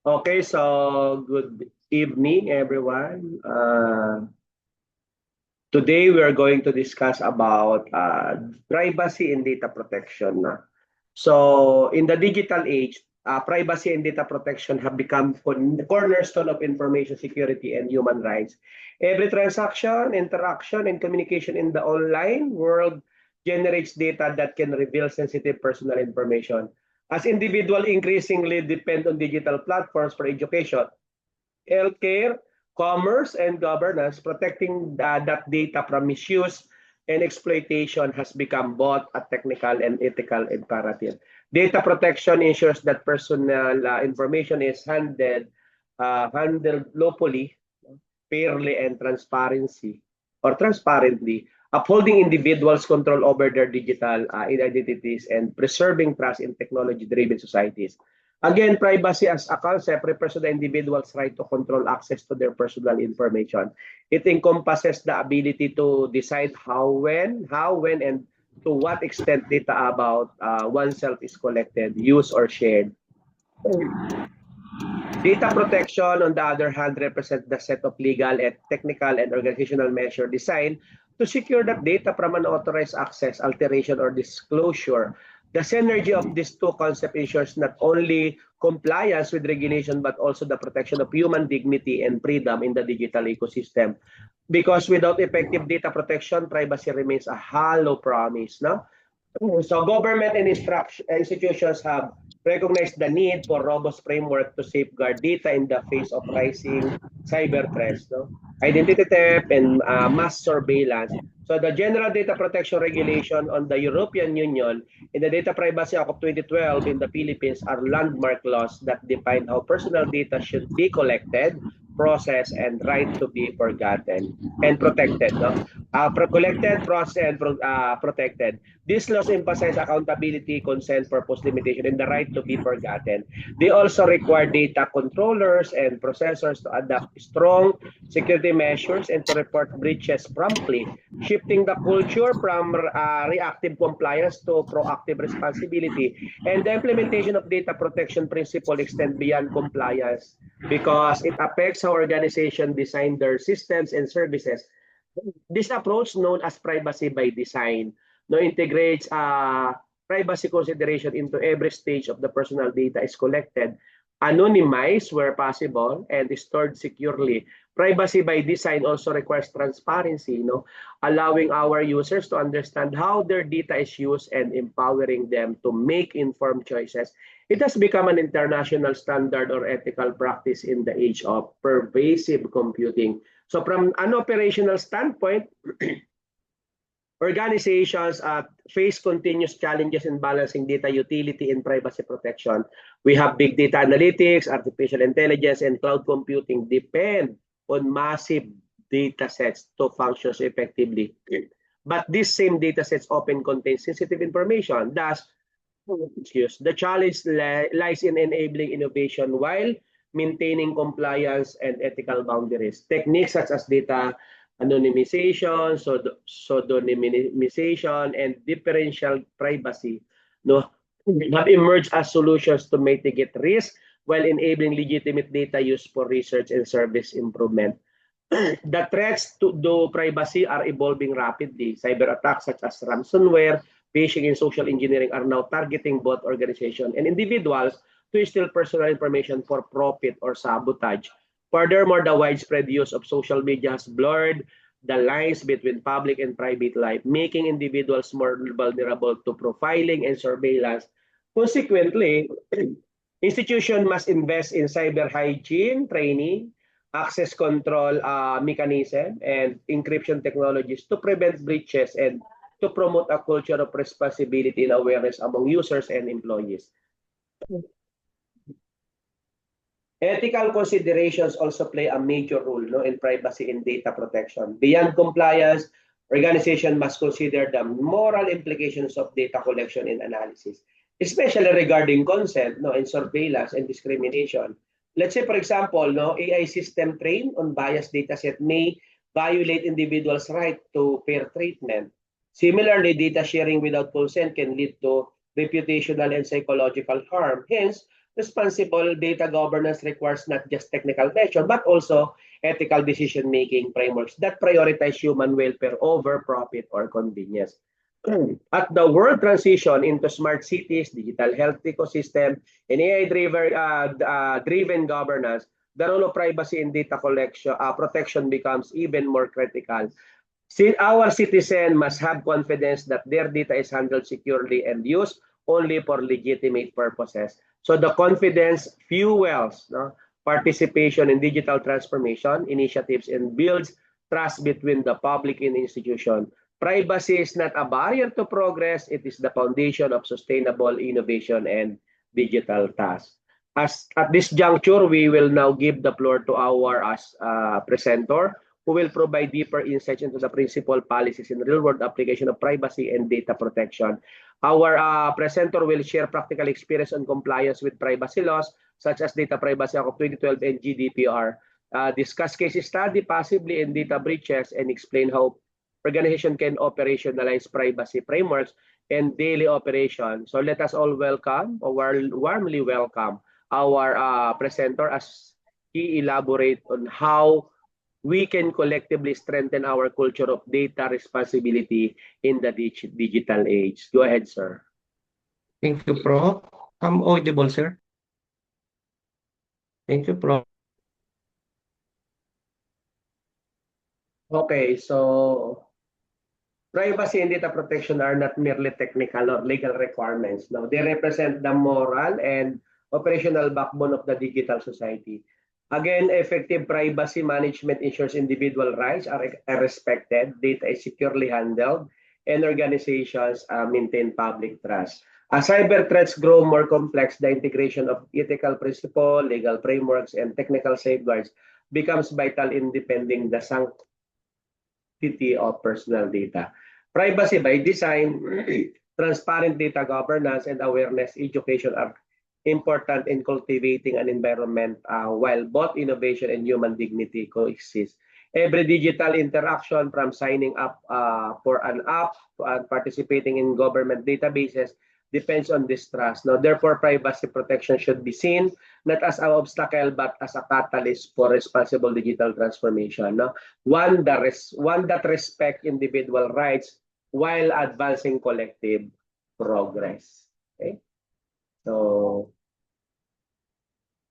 Okay, so good evening, everyone. Today we are going to discuss about privacy and data protection. So, in the digital age, privacy and data protection have become the cornerstone of information security and human rights. Every transaction, interaction, and communication in the online world generates data that can reveal sensitive personal information. As individuals increasingly depend on digital platforms for education, healthcare, commerce, and governance, protecting that data from misuse and exploitation has become both a technical and ethical imperative. Data protection ensures that personal information is handled lawfully, fairly, and transparently, upholding individuals' control over their digital identities and preserving trust in technology-driven societies. Again, privacy as a concept refers to the individual's right to control access to their personal information. It encompasses the ability to decide how, when, and to what extent data about oneself is collected, used, or shared. Data protection, on the other hand, represents the set of legal, technical, and organizational measures designed to secure that data from unauthorized access, alteration, or disclosure. The synergy of these two concepts ensures not only compliance with regulation but also the protection of human dignity and freedom in the digital ecosystem. Because without effective data protection, privacy remains a hollow promise. No? So government and institutions have recognized the need for robust framework to safeguard data in the face of rising cyber threats, no? Identity theft and mass surveillance. So the General Data Protection Regulation on the European Union and the Data Privacy Act of 2012 in the Philippines are landmark laws that define how personal data should be collected, processed, and right to be forgotten and protected. No? Collected, processed, and protected. These laws emphasize accountability, consent, purpose limitation, and the right to be forgotten. They also require data controllers and processors to adopt strong security measures and to report breaches promptly, shifting the culture from reactive compliance to proactive responsibility. And the implementation of data protection principle extend beyond compliance because it affects how organizations design their systems and services. This approach, known as privacy by design, no, integrates privacy consideration into every stage of the personal data is collected, anonymized where possible, and stored securely. Privacy by design also requires transparency, allowing our users to understand how their data is used and empowering them to make informed choices. It has become an international standard or ethical practice in the age of pervasive computing. So from an operational standpoint, organizations face continuous challenges in balancing data utility and privacy protection. We have big data analytics, artificial intelligence, and cloud computing depend on massive data sets to function effectively. But these same data sets often contain sensitive information. Thus, the challenge lies in enabling innovation while maintaining compliance and ethical boundaries. Techniques such as data anonymization, pseudonymization, and differential privacy, have emerged as solutions to mitigate risk while enabling legitimate data use for research and service improvement. The threats to privacy are evolving rapidly. Cyber attacks such as ransomware, phishing, and social engineering are now targeting both organizations and individuals to steal personal information for profit or sabotage. Furthermore, the widespread use of social media has blurred the lines between public and private life, making individuals more vulnerable to profiling and surveillance. Consequently, institutions must invest in cyber hygiene training, access control mechanism, and encryption technologies to prevent breaches and to promote a culture of responsibility and awareness among users and employees. Ethical considerations also play a major role in privacy and data protection. Beyond compliance, organizations must consider the moral implications of data collection and analysis, especially regarding consent and surveillance and discrimination. Let's say, for example, AI system trained on biased dataset may violate individuals' right to fair treatment. Similarly, data sharing without consent can lead to reputational and psychological harm. Hence, responsible data governance requires not just technical measure, but also ethical decision-making frameworks that prioritize human welfare over profit or convenience. At the world transition into smart cities, digital health ecosystem, and AI-driven governance, the role of privacy in data collection protection becomes even more critical. Our citizen must have confidence that their data is handled securely and used only for legitimate purposes. So the confidence fuels participation in digital transformation initiatives and builds trust between the public and institution. Privacy is not a barrier to progress, it is the foundation of sustainable innovation and digital tasks. As at this juncture, we will now give the floor to our presenter who will provide deeper insights into the principal policies and real-world application of privacy and data protection. Our presenter will share practical experience on compliance with privacy laws such as Data Privacy Act of 2012 and GDPR, discuss case study possibly in data breaches, and explain how organization can operationalize privacy frameworks and daily operation. So let us all welcome, or warmly welcome, our presenter as he elaborate on how we can collectively strengthen our culture of data responsibility in the digital age. Go ahead, sir. Thank you, Pro. I'm audible, sir. Thank you, Pro. Okay, so privacy and data protection are not merely technical or legal requirements. No, they represent the moral and operational backbone of the digital society. Again, effective privacy management ensures individual rights are respected, data is securely handled, and organizations maintain public trust. As cyber threats grow more complex, the integration of ethical principles, legal frameworks, and technical safeguards becomes vital in defending the sanctity of personal data. Privacy by design, transparent data governance, and awareness education are important in cultivating an environment while both innovation and human dignity coexist. Every digital interaction, from signing up for an app to participating in government databases, depends on this trust. Now, therefore, privacy protection should be seen not as an obstacle but as a catalyst for responsible digital transformation. No? One that respects individual rights while advancing collective progress. Okay? So,